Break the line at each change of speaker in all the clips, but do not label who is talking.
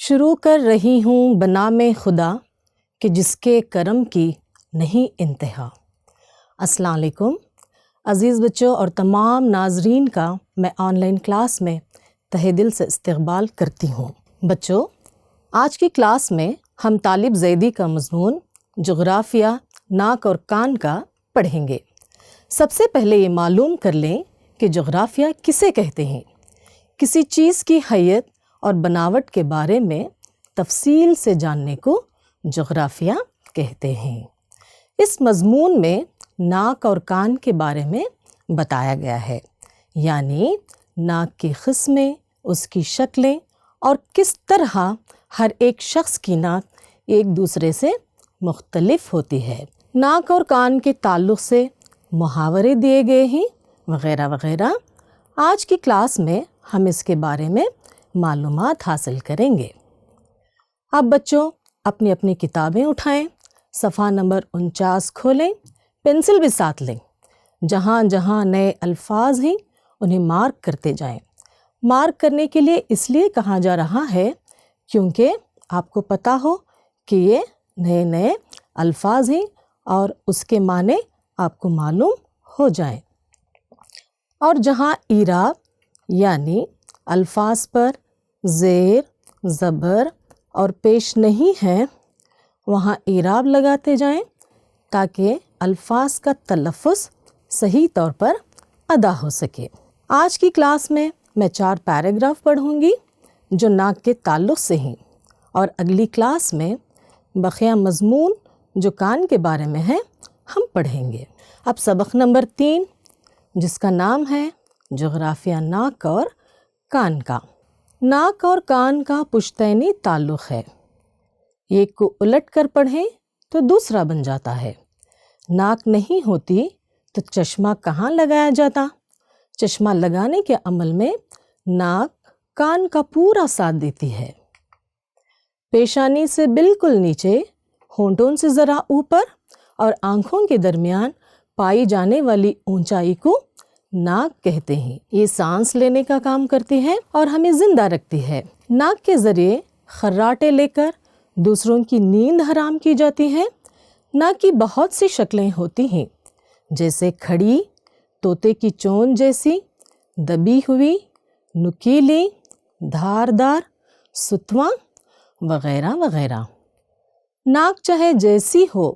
شروع کر رہی ہوں بنام خدا کہ جس کے کرم کی نہیں انتہا۔ السلام علیکم عزیز بچوں اور تمام ناظرین کا میں آن لائن کلاس میں تہہ دل سے استقبال کرتی ہوں۔ بچوں، آج کی کلاس میں ہم طالب زیدی کا مضمون جغرافیہ ناک اور کان کا پڑھیں گے۔ سب سے پہلے یہ معلوم کر لیں کہ جغرافیہ کسے کہتے ہیں۔ کسی چیز کی حیت اور بناوٹ کے بارے میں تفصیل سے جاننے کو جغرافیہ کہتے ہیں۔ اس مضمون میں ناک اور کان کے بارے میں بتایا گیا ہے، یعنی ناک کی قسمیں، اس کی شکلیں اور کس طرح ہر ایک شخص کی ناک ایک دوسرے سے مختلف ہوتی ہے۔ ناک اور کان کے تعلق سے محاورے دیے گئے ہیں وغیرہ وغیرہ۔ آج کی کلاس میں ہم اس کے بارے میں معلومات حاصل کریں گے۔ اب بچوں اپنی اپنی کتابیں اٹھائیں، صفحہ نمبر 49 کھولیں، پینسل بھی ساتھ لیں۔ جہاں جہاں نئے الفاظ ہیں انہیں مارک کرتے جائیں۔ مارک کرنے کے لیے اس لیے کہا جا رہا ہے کیونکہ آپ کو پتہ ہو کہ یہ نئے نئے الفاظ ہیں اور اس کے معنی آپ کو معلوم ہو جائیں۔ اور جہاں اعراب یعنی الفاظ پر زیر، زبر اور پیش نہیں ہے وہاں اعراب لگاتے جائیں تاکہ الفاظ کا تلفظ صحیح طور پر ادا ہو سکے۔ آج کی کلاس میں 4 پیراگراف پڑھوں گی جو ناک کے تعلق سے ہیں، اور اگلی کلاس میں بقیہ مضمون جو کان کے بارے میں ہے ہم پڑھیں گے۔ اب سبق نمبر 3 جس کا نام ہے جغرافیہ ناک اور کان کا۔ ناک اور کان کا پشتینی تعلق ہے۔ ایک کو الٹ کر پڑھیں تو دوسرا بن جاتا ہے۔ ناک نہیں ہوتی تو چشمہ کہاں لگایا جاتا؟ چشمہ لگانے کے عمل میں ناک کان کا پورا ساتھ دیتی ہے۔ پیشانی سے بالکل نیچے، ہونٹوں سے ذرا اوپر اور آنکھوں کے درمیان پائی جانے والی اونچائی کو ناک کہتے ہیں۔ یہ سانس لینے کا کام کرتی ہے اور ہمیں زندہ رکھتی ہے۔ ناک کے ذریعے خراٹے لے کر دوسروں کی نیند حرام کی جاتی ہے۔ ناک کی بہت سی شکلیں ہوتی ہیں جیسے کھڑی، طوطے کی چونچ جیسی، دبی ہوئی، نکیلی، دھاردار، ستواں وغیرہ وغیرہ۔ ناک چاہے جیسی ہو،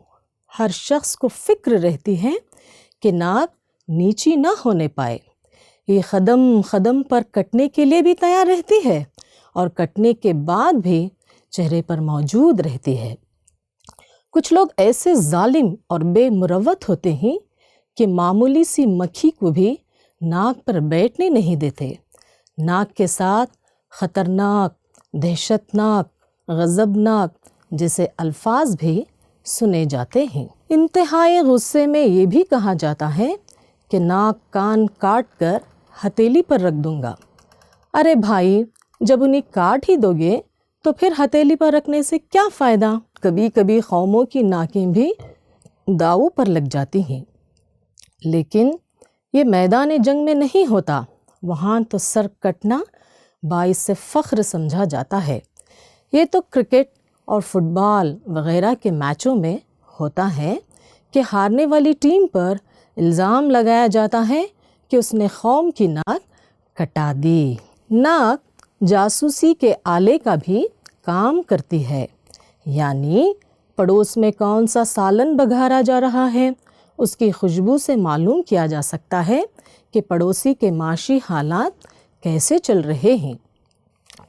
ہر شخص کو فکر رہتی ہے کہ ناک نیچی نہ ہونے پائے۔ یہ قدم قدم پر کٹنے کے لیے بھی تیار رہتی ہے اور کٹنے کے بعد بھی چہرے پر موجود رہتی ہے۔ کچھ لوگ ایسے ظالم اور بے مروت ہوتے ہیں کہ معمولی سی مکھی کو بھی ناک پر بیٹھنے نہیں دیتے۔ ناک کے ساتھ خطرناک، دہشت ناک، غضبناک جیسے الفاظ بھی سنے جاتے ہیں۔ انتہائی غصے میں یہ بھی کہا جاتا ہے کہ ناک کان کاٹ کر ہتھیلی پر رکھ دوں گا۔ ارے بھائی، جب انہیں کاٹ ہی دو گے تو پھر ہتھیلی پر رکھنے سے کیا فائدہ؟ کبھی کبھی قوموں کی ناکیں بھی داؤ پر لگ جاتی ہیں، لیکن یہ میدان جنگ میں نہیں ہوتا۔ وہاں تو سر کٹنا باعث فخر سمجھا جاتا ہے۔ یہ تو کرکٹ اور فٹ بال وغیرہ کے میچوں میں ہوتا ہے کہ ہارنے والی ٹیم پر الزام لگایا جاتا ہے کہ اس نے قوم کی ناک کٹا دی۔ ناک جاسوسی کے آلے کا بھی کام کرتی ہے، یعنی پڑوس میں کون سا سالن بگھارا جا رہا ہے اس کی خوشبو سے معلوم کیا جا سکتا ہے کہ پڑوسی کے معاشی حالات کیسے چل رہے ہیں۔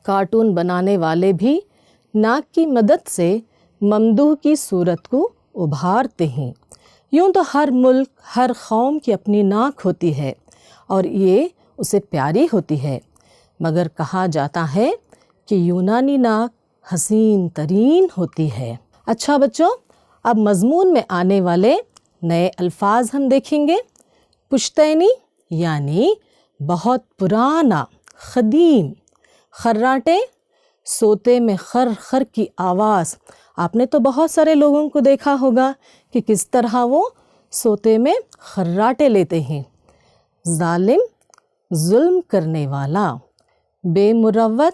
کارٹون بنانے والے بھی ناک کی مدد سے ممدوح کی صورت کو ابھارتے ہیں۔ یوں تو ہر ملک، ہر قوم کی اپنی ناک ہوتی ہے اور یہ اسے پیاری ہوتی ہے، مگر کہا جاتا ہے کہ یونانی ناک حسین ترین ہوتی ہے۔ اچھا بچوں، اب مضمون میں آنے والے نئے الفاظ ہم دیکھیں گے۔ پشتینی یعنی بہت پرانا، قدیم۔ خراٹے، سوتے میں خر خر کی آواز۔ آپ نے تو بہت سارے لوگوں کو دیکھا ہوگا کہ کس طرح وہ سوتے میں خراٹے لیتے ہیں۔ ظالم، ظلم کرنے والا۔ بے مروت،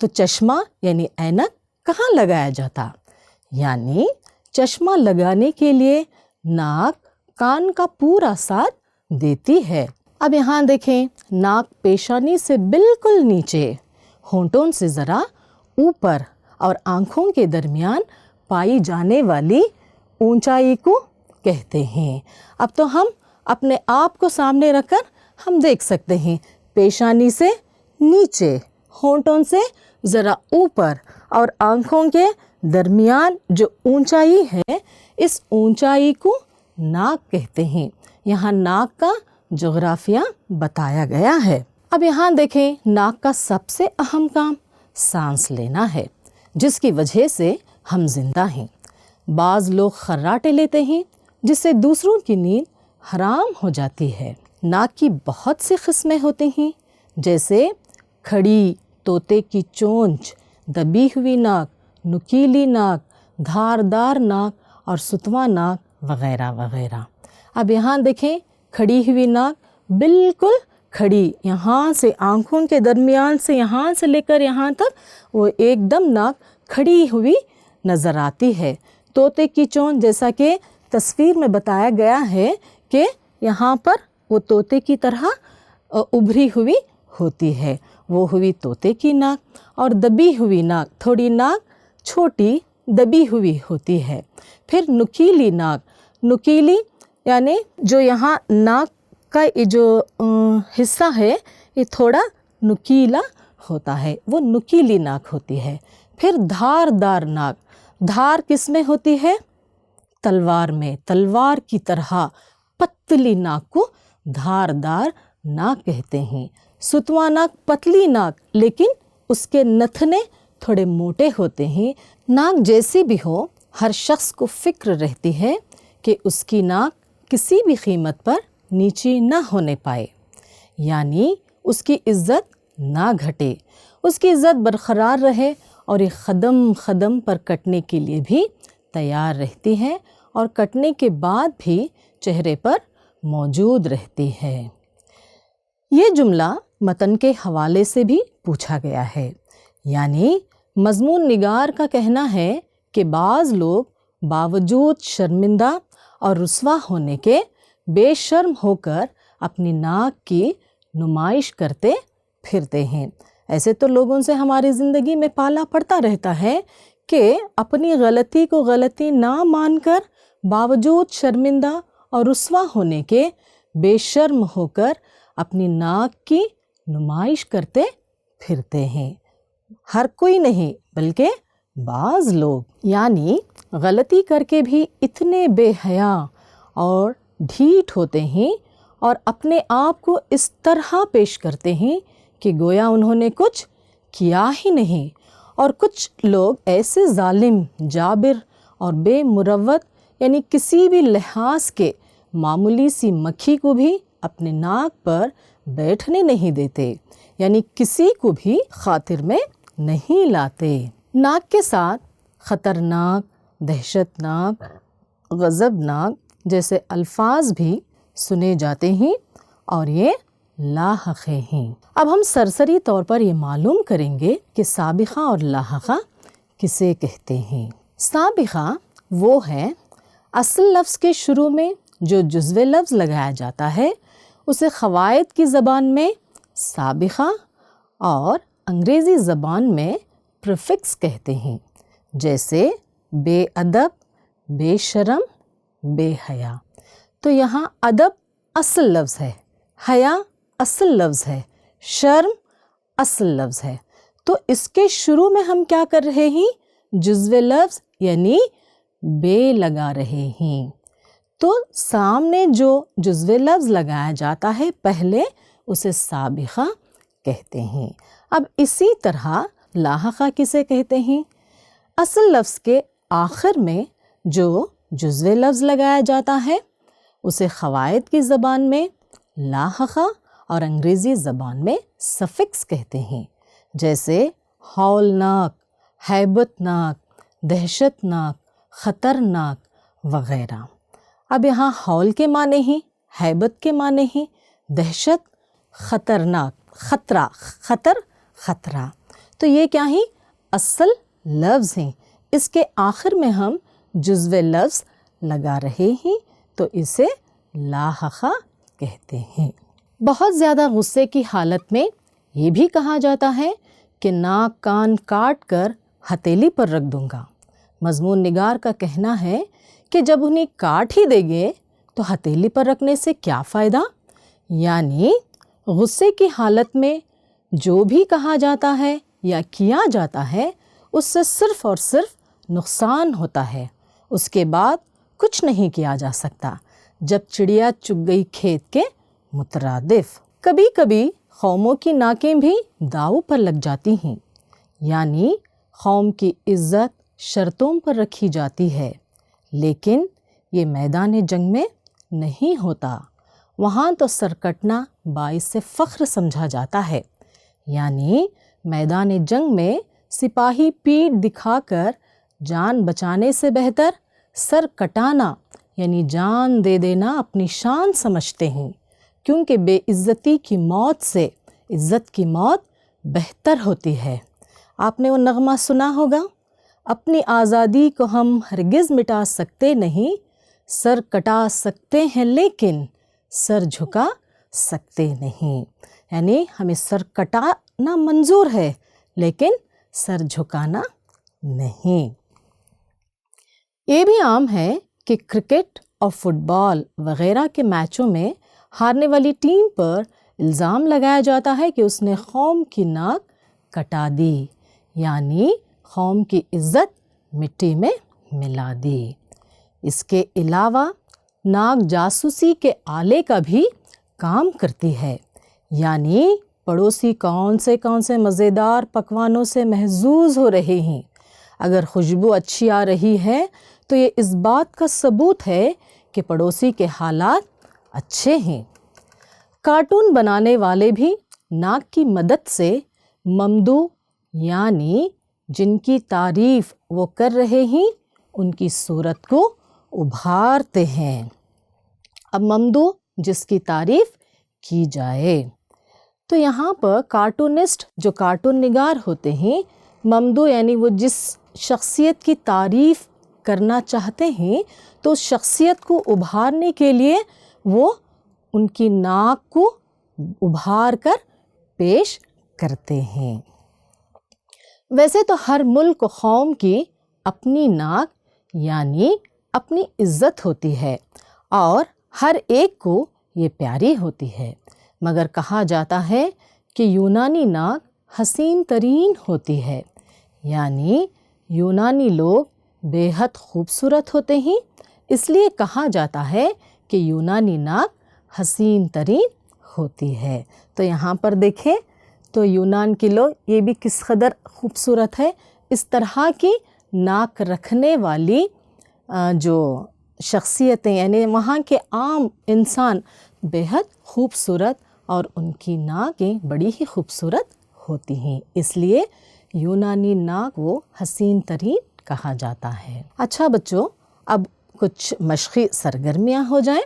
تو چشمہ یعنی اینک کہاں لگایا جاتا؟ یعنی چشمہ لگانے کے لیے ناک کان کا پورا ساتھ دیتی ہے۔ اب یہاں دیکھیں، ناک پیشانی سے بالکل نیچے، ہونٹوں سے ذرا اوپر اور آنکھوں کے درمیان پائی جانے والی اونچائی کو کہتے ہیں۔ اب تو ہم اپنے آپ کو سامنے رکھ کر ہم دیکھ سکتے ہیں، پیشانی سے نیچے، ہونٹوں سے ذرا اوپر اور آنکھوں کے درمیان جو اونچائی ہے، اس اونچائی کو ناک کہتے ہیں۔ یہاں ناک کا جغرافیہ بتایا گیا ہے۔ اب یہاں دیکھیں، ناک کا سب سے اہم کام سانس لینا ہے، جس کی وجہ سے ہم زندہ ہیں۔ بعض لوگ خراٹے لیتے ہیں، جس سے دوسروں کی نیند حرام ہو جاتی ہے۔ ناک کی بہت سی قسمیں ہوتی ہیں، جیسے کھڑی، طوطے کی چونچ، دبی ہوئی ناک، نکیلی ناک، دھاردار ناک اور ستواں ناک وغیرہ وغیرہ۔ اب یہاں دیکھیں، کھڑی ہوئی ناک بالکل کھڑی، یہاں سے آنکھوں کے درمیان سے یہاں سے لے کر یہاں تک وہ ایک دم ناک کھڑی ہوئی نظر آتی ہے۔ طوطے کی چونچ، جیسا کہ تصویر میں بتایا گیا ہے کہ یہاں پر وہ طوطے کی طرح ابھری ہوئی ہوتی ہے، وہ ہوئی طوطے کی ناک۔ اور دبی ہوئی ناک، تھوڑی ناک چھوٹی دبی ہوئی ہوتی ہے۔ پھر نکیلی ناک، نکیلی یعنی جو یہاں ناک کا جو حصہ ہے یہ تھوڑا نکیلا ہوتا ہے، وہ نکیلی ناک ہوتی ہے۔ پھر دھاردار ناک، دھار کس میں ہوتی ہے؟ تلوار میں، تلوار کی طرح پتلی ناک کو دھاردار ناک کہتے ہیں۔ ستواں ناک، پتلی ناک لیکن اس کے نتھنے تھوڑے موٹے ہوتے ہیں۔ ناک جیسی بھی ہو، ہر شخص کو فکر رہتی ہے کہ اس کی ناک کسی بھی قیمت پر نیچی نہ ہونے پائے، یعنی اس کی عزت نہ گھٹے، اس کی عزت برقرار رہے اور ایک قدم قدم پر کٹنے کے لیے بھی تیار رہتی ہے اور کٹنے کے بعد بھی چہرے پر موجود رہتی ہے۔ یہ جملہ متن کے حوالے سے بھی پوچھا گیا ہے، یعنی مضمون نگار کا کہنا ہے کہ بعض لوگ باوجود شرمندہ اور رسوا ہونے کے بے شرم ہو کر اپنی ناک کی نمائش کرتے پھرتے ہیں۔ ایسے تو لوگوں سے ہماری زندگی میں پالا پڑتا رہتا ہے کہ اپنی غلطی کو غلطی نہ مان کر باوجود شرمندہ اور رسوا ہونے کے بے شرم ہو کر اپنی ناک کی نمائش کرتے پھرتے ہیں۔ ہر کوئی نہیں بلکہ بعض لوگ، یعنی غلطی کر کے بھی اتنے بے حیا اور ڈھیٹ ہوتے ہیں اور اپنے آپ کو اس طرح پیش کرتے ہیں کہ گویا انہوں نے کچھ کیا ہی نہیں۔ اور کچھ لوگ ایسے ظالم، جابر اور بے مروت، یعنی کسی بھی لحاظ کے معمولی سی مکھی کو بھی اپنے ناک پر بیٹھنے نہیں دیتے، یعنی کسی کو بھی خاطر میں نہیں لاتے۔ ناک کے ساتھ خطرناک، دہشت ناک، غضبناک جیسے الفاظ بھی سنے جاتے ہیں اور یہ لاحقے ہیں۔ اب ہم سرسری طور پر یہ معلوم کریں گے کہ سابقہ اور لاحقہ کسے کہتے ہیں۔ سابقہ وہ ہے اصل لفظ کے شروع میں جو جزو لفظ لگایا جاتا ہے، اسے قواعد کی زبان میں سابقہ اور انگریزی زبان میں پریفکس کہتے ہیں، جیسے بے ادب، بے شرم، بے حیا۔ تو یہاں ادب اصل لفظ ہے، حیا اصل لفظ ہے، شرم اصل لفظ ہے۔ تو اس کے شروع میں ہم کیا کر رہے ہیں؟ جزو لفظ یعنی بے لگا رہے ہیں۔ تو سامنے جو جزو لفظ لگایا جاتا ہے پہلے اسے سابقہ کہتے ہیں۔ اب اسی طرح لاحقہ کسے کہتے ہیں؟ اصل لفظ کے آخر میں جو جزو لفظ لگایا جاتا ہے اسے قواعد کی زبان میں لاحقہ اور انگریزی زبان میں سفکس کہتے ہیں، جیسے ہولناک، ہیبت ناک، دہشت ناک، خطرناک وغیرہ۔ اب یہاں ہول کے معنی ہیں، ہیبت کے معنی ہیں، دہشت، خطرناک، خطرہ، خطرہ۔ تو یہ کیا ہیں؟ اصل لفظ ہیں. اس کے آخر میں ہم جزو لفظ لگا رہے ہیں تو اسے لاحقہ کہتے ہیں. بہت زیادہ غصے کی حالت میں یہ بھی کہا جاتا ہے کہ ناک کان کاٹ کر ہتھیلی پر رکھ دوں گا. مضمون نگار کا کہنا ہے کہ جب انہیں کاٹ ہی دیں گے تو ہتھیلی پر رکھنے سے کیا فائدہ؟ یعنی غصے کی حالت میں جو بھی کہا جاتا ہے یا کیا جاتا ہے اس سے صرف اور صرف نقصان ہوتا ہے، اس کے بعد کچھ نہیں کیا جا سکتا. جب چڑیا چگ گئی کھیت کے مترادف. کبھی کبھی قوموں کی ناکیں بھی داؤ پر لگ جاتی ہیں، یعنی قوم کی عزت شرطوں پر رکھی جاتی ہے، لیکن یہ میدان جنگ میں نہیں ہوتا. وہاں تو سر کٹنا باعث فخر سمجھا جاتا ہے. یعنی میدان جنگ میں سپاہی پیٹھ دکھا کر جان بچانے سے بہتر سر کٹانا یعنی جان دے دینا اپنی شان سمجھتے ہیں، کیونکہ بے عزتی کی موت سے عزت کی موت بہتر ہوتی ہے. آپ نے وہ نغمہ سنا ہوگا، اپنی آزادی کو ہم ہرگز مٹا سکتے نہیں، سر کٹا سکتے ہیں لیکن سر جھکا سکتے نہیں. یعنی ہمیں سر کٹانا منظور ہے لیکن سر جھکانا نہیں. یہ بھی عام ہے کہ کرکٹ اور فٹ بال وغیرہ کے میچوں میں ہارنے والی ٹیم پر الزام لگایا جاتا ہے کہ اس نے قوم کی ناک کٹا دی، یعنی قوم کی عزت مٹی میں ملا دی. اس کے علاوہ ناک جاسوسی کے آلے کا بھی کام کرتی ہے، یعنی پڑوسی کون سے مزیدار پکوانوں سے محظوظ ہو رہے ہیں. اگر خوشبو اچھی آ رہی ہے تو یہ اس بات کا ثبوت ہے کہ پڑوسی کے حالات اچھے ہیں. کارٹون بنانے والے بھی ناک کی مدد سے ممدوح یعنی جن کی تعریف وہ کر رہے ہیں ان کی صورت کو ابھارتے ہیں. اب ممدوح جس کی تعریف کی جائے، تو یہاں پر کارٹونسٹ جو کارٹون نگار ہوتے ہیں، ممدوح یعنی وہ جس شخصیت کی تعریف کرنا چاہتے ہیں تو اس شخصیت کو ابھارنے کے لیے وہ ان کی ناک کو ابھار کر پیش کرتے ہیں. ویسے تو ہر ملک و قوم کی اپنی ناک یعنی اپنی عزت ہوتی ہے اور ہر ایک کو یہ پیاری ہوتی ہے، مگر کہا جاتا ہے کہ یونانی ناک حسین ترین ہوتی ہے. یعنی یونانی لوگ بے حد خوبصورت ہوتے ہیں، اس لیے کہا جاتا ہے کہ یونانی ناک حسین ترین ہوتی ہے. تو یہاں پر دیکھیں تو یونان کے لوگ یہ بھی کس قدر خوبصورت ہے. اس طرح کی ناک رکھنے والی جو شخصیتیں یعنی وہاں کے عام انسان بے حد خوبصورت اور ان کی ناکیں بڑی ہی خوبصورت ہوتی ہیں، اس لیے یونانی ناک وہ حسین ترین کہا جاتا ہے. اچھا بچوں، اب کچھ مشقی سرگرمیاں ہو جائیں.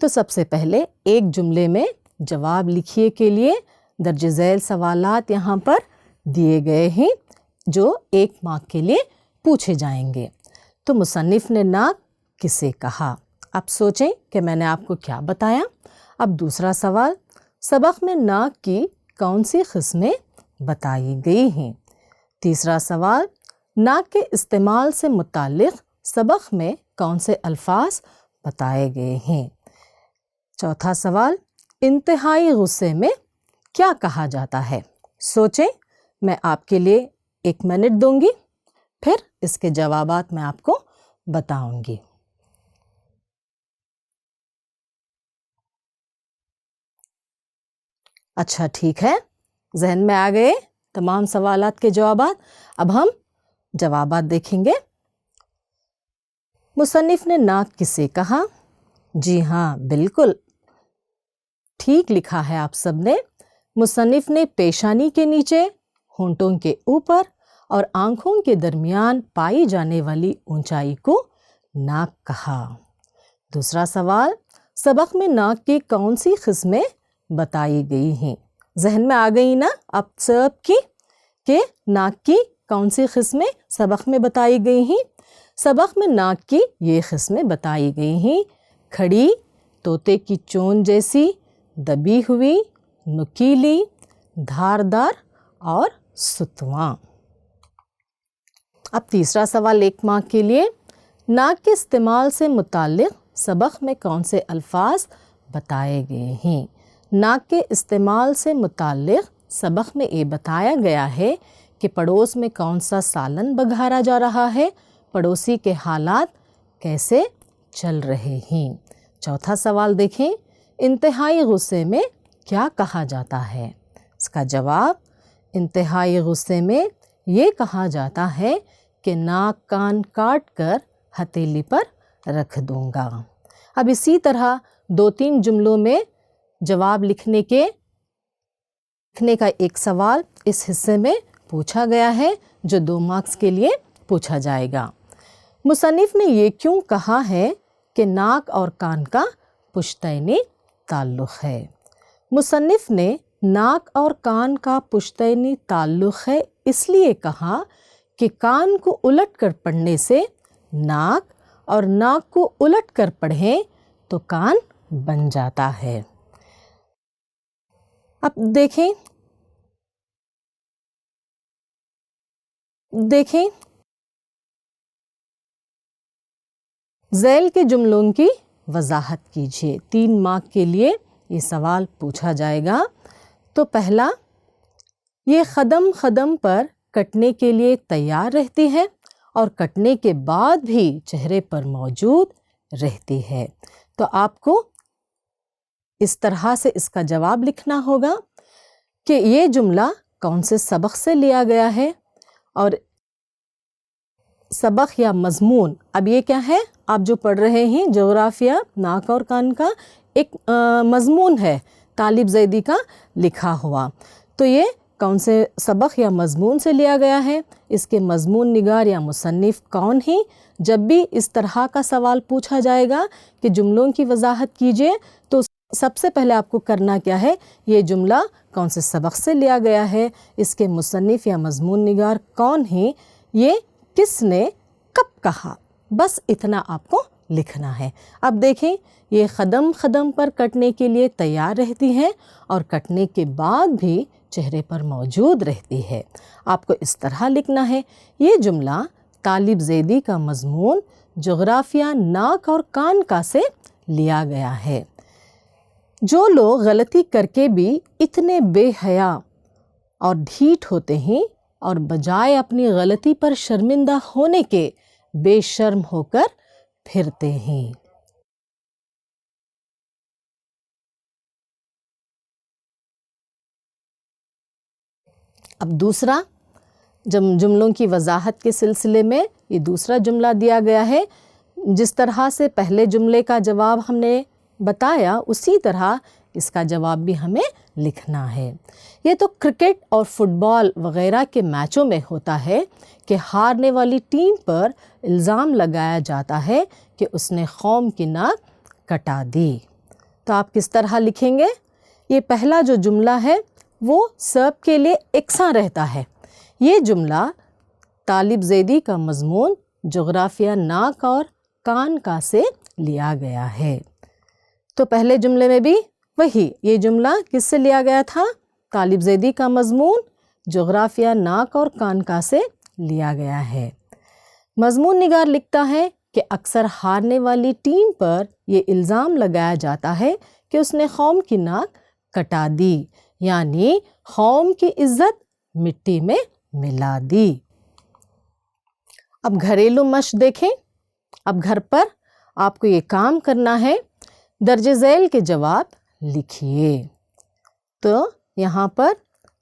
تو سب سے پہلے ایک جملے میں جواب لکھیے کے لیے درج ذیل سوالات یہاں پر دیے گئے ہیں جو 1 مارک کے لیے پوچھے جائیں گے. تو مصنف نے ناک کسے کہا؟ اب سوچیں کہ میں نے آپ کو کیا بتایا. اب دوسرا سوال، سبق میں ناک کی کون سی قسمیں بتائی گئی ہیں؟ تیسرا سوال، ناک کے استعمال سے متعلق سبق میں کون سے الفاظ بتائے گئے ہیں؟ چوتھا سوال، انتہائی غصے میں کیا کہا جاتا ہے؟ سوچیں، میں آپ کے لیے 1 منٹ دوں گی، پھر اس کے جوابات میں آپ کو بتاؤں گی. اچھا ٹھیک ہے، ذہن میں آ گئے تمام سوالات کے جوابات. اب ہم جوابات دیکھیں گے. مصنف نے ناک کسے کہا؟ جی ہاں، بالکل ٹھیک لکھا ہے آپ سب نے. مصنف نے پیشانی کے نیچے، ہونٹوں کے اوپر اور آنکھوں کے درمیان پائی جانے والی اونچائی کو ناک کہا. دوسرا سوال، سبق میں ناک کی کون سی قسمیں بتائی گئی ہیں؟ ذہن میں آ گئی نا آپ سب کی؟ کہ ناک کی کون سی قسمیں سبق میں بتائی گئی ہیں؟ سبق میں ناک کی یہ قسمیں بتائی گئی ہیں: کھڑی، طوطے کی چونچ جیسی، دبی ہوئی، نکیلی، دھاردار اور ستواں۔ اب تیسرا سوال 1 مارک کے لیے، ناک کے استعمال سے متعلق سبق میں کون سے الفاظ بتائے گئے ہیں؟ ناک کے استعمال سے متعلق سبق میں یہ بتایا گیا ہے کہ پڑوس میں کون سا سالن بگھارا جا رہا ہے، پڑوسی کے حالات کیسے چل رہے ہیں۔ چوتھا سوال دیکھیں، انتہائی غصے میں کیا کہا جاتا ہے؟ اس کا جواب، انتہائی غصے میں یہ کہا جاتا ہے کہ ناک کان کاٹ کر ہتھیلی پر رکھ دوں گا۔ اب اسی طرح 2-3 جملوں میں جواب لکھنے کا ایک سوال اس حصے میں پوچھا گیا ہے جو 2 مارکس کے لیے پوچھا جائے گا۔ مصنف نے یہ کیوں کہا ہے کہ ناک اور کان کا پشتینی تعلق ہے؟ مصنف نے ناک اور کان کا پشتینی تعلق ہے اس لیے کہا کہ کان کو الٹ کر پڑھنے سے ناک اور ناک کو الٹ کر پڑھیں تو کان بن جاتا ہے۔ اب دیکھیں ذیل کے جملوں کی وضاحت کیجیے۔ 3 مارک کے لیے یہ سوال پوچھا جائے گا۔ تو پہلا، یہ قدم قدم پر کٹنے کے لیے تیار رہتی ہے اور کٹنے کے بعد بھی چہرے پر موجود رہتی ہے۔ تو آپ کو اس طرح سے اس کا جواب لکھنا ہوگا کہ یہ جملہ کون سے سبق سے لیا گیا ہے، اور سبق یا مضمون، اب یہ کیا ہے؟ آپ جو پڑھ رہے ہیں جغرافیہ ناک اور کان کا ایک مضمون ہے طالب زیدی کا لکھا ہوا، تو یہ کون سے سبق یا مضمون سے لیا گیا ہے، اس کے مضمون نگار یا مصنف کون ہیں؟ جب بھی اس طرح کا سوال پوچھا جائے گا کہ جملوں کی وضاحت کیجیے تو سب سے پہلے آپ کو کرنا کیا ہے، یہ جملہ کون سے سبق سے لیا گیا ہے، اس کے مصنف یا مضمون نگار کون ہیں، یہ کس نے کب کہا، بس اتنا آپ کو لکھنا ہے۔ اب دیکھیں، یہ قدم قدم پر کٹنے کے لیے تیار رہتی ہے اور کٹنے کے بعد بھی چہرے پر موجود رہتی ہے۔ آپ کو اس طرح لکھنا ہے، یہ جملہ طالب زیدی کا مضمون جغرافیہ ناک اور کان کا سے لیا گیا ہے۔ جو لوگ غلطی کر کے بھی اتنے بے حیا اور ڈھیٹ ہوتے ہیں اور بجائے اپنی غلطی پر شرمندہ ہونے کے بے شرم ہو کر پھرتے ہیں۔ اب دوسرا، جب جملوں کی وضاحت کے سلسلے میں یہ دوسرا جملہ دیا گیا ہے، جس طرح سے پہلے جملے کا جواب ہم نے بتایا اسی طرح اس کا جواب بھی ہمیں لکھنا ہے۔ یہ تو کرکٹ اور فٹ بال وغیرہ کے میچوں میں ہوتا ہے کہ ہارنے والی ٹیم پر الزام لگایا جاتا ہے کہ اس نے قوم کی ناک کٹا دی۔ تو آپ کس طرح لکھیں گے؟ یہ پہلا جو جملہ ہے وہ سب کے لیے یکساں رہتا ہے۔ یہ جملہ طالب زیدی کا مضمون جغرافیہ ناک اور کان کا سے لیا گیا ہے۔ تو پہلے جملے میں بھی وہی یہ جملہ کس سے لیا گیا تھا؟ طالب زیدی کا مضمون جغرافیہ ناک اور کان کا سے لیا گیا ہے۔ مضمون نگار لکھتا ہے کہ اکثر ہارنے والی ٹیم پر یہ الزام لگایا جاتا ہے کہ اس نے قوم کی ناک کٹا دی، یعنی قوم کی عزت مٹی میں ملا دی۔ اب گھریلو مشق دیکھیں۔ اب گھر پر آپ کو یہ کام کرنا ہے، درج ذیل کے جواب لکھیے۔ تو یہاں پر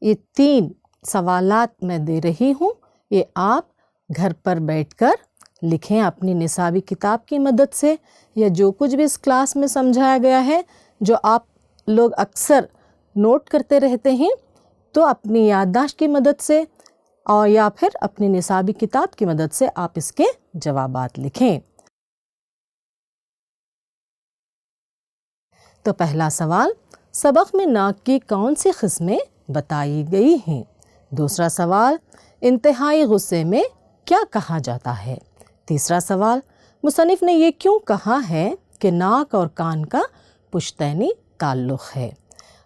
یہ 3 سوالات میں دے رہی ہوں، یہ آپ گھر پر بیٹھ کر لکھیں اپنی نصابی کتاب کی مدد سے، یا جو کچھ بھی اس کلاس میں سمجھایا گیا ہے جو آپ لوگ اکثر نوٹ کرتے رہتے ہیں، تو اپنی یادداشت کی مدد سے اور یا پھر اپنی نصابی کتاب کی مدد سے آپ اس کے جوابات لکھیں۔ تو پہلا سوال، سبق میں ناک کی کون سی قسمیں بتائی گئی ہیں؟ دوسرا سوال، انتہائی غصے میں کیا کہا جاتا ہے؟ تیسرا سوال، مصنف نے یہ کیوں کہا ہے کہ ناک اور کان کا پشتینی تعلق ہے؟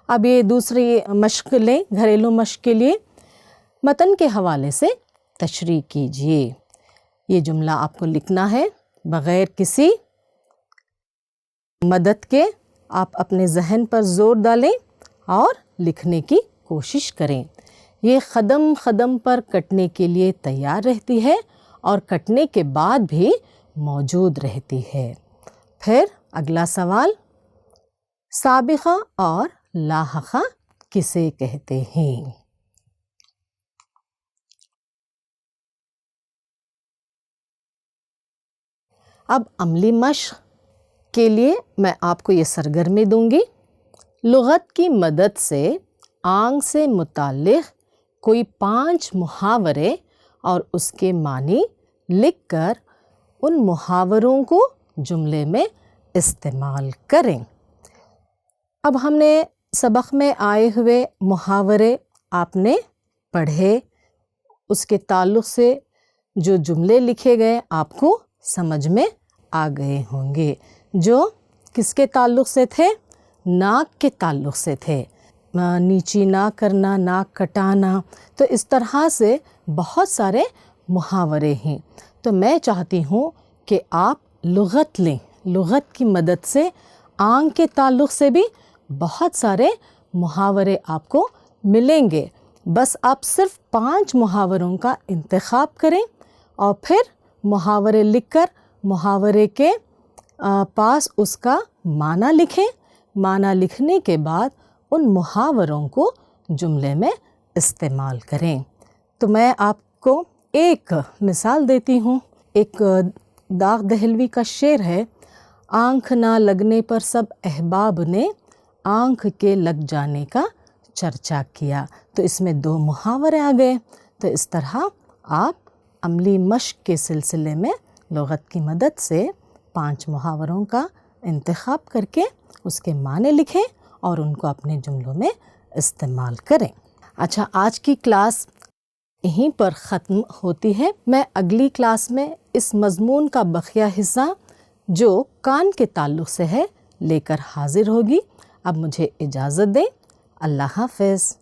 اب یہ دوسری مشق لیں، گھریلو مشق کے لیے متن کے حوالے سے تشریح کیجیے۔ یہ جملہ آپ کو لکھنا ہے بغیر کسی مدد کے، آپ اپنے ذہن پر زور ڈالیں اور لکھنے کی کوشش کریں۔ یہ قدم قدم پر کٹنے کے لیے تیار رہتی ہے اور کٹنے کے بعد بھی موجود رہتی ہے۔ پھر اگلا سوال، سابقہ اور لاحقہ کسے کہتے ہیں؟ اب عملی مشق کے لیے میں آپ کو یہ سرگرمی دوں گی۔ لغت کی مدد سے آنکھ سے متعلق کوئی 5 محاورے اور اس کے معنی لکھ کر ان محاوروں کو جملے میں استعمال کریں۔ اب ہم نے سبق میں آئے ہوئے محاورے آپ نے پڑھے، اس کے تعلق سے جو جملے لکھے گئے آپ کو سمجھ میں آ گئے ہوں گے، جو کس کے تعلق سے تھے؟ ناک کے تعلق سے تھے۔ نیچی نہ کرنا، ناک کٹانا، تو اس طرح سے بہت سارے محاورے ہیں۔ تو میں چاہتی ہوں کہ آپ لغت لیں، لغت کی مدد سے آنکھ کے تعلق سے بھی بہت سارے محاورے آپ کو ملیں گے۔ بس آپ صرف 5 محاوروں کا انتخاب کریں اور پھر محاورے لکھ کر محاورے کے پاس اس کا معنی لکھیں۔ معنی لکھنے کے بعد ان محاوروں کو جملے میں استعمال کریں۔ تو میں آپ کو ایک مثال دیتی ہوں۔ ایک داغ دہلوی کا شعر ہے، آنکھ نہ لگنے پر سب احباب نے آنکھ کے لگ جانے کا چرچا کیا۔ تو اس میں 2 محاورے آ گئے۔ تو اس طرح آپ عملی مشق کے سلسلے میں لغت کی مدد سے 5 محاوروں کا انتخاب کر کے اس کے معنی لکھیں اور ان کو اپنے جملوں میں استعمال کریں۔ اچھا، آج کی کلاس یہیں پر ختم ہوتی ہے۔ میں اگلی کلاس میں اس مضمون کا بقیہ حصہ جو کان کے تعلق سے ہے لے کر حاضر ہوگی۔ اب مجھے اجازت دیں، اللہ حافظ۔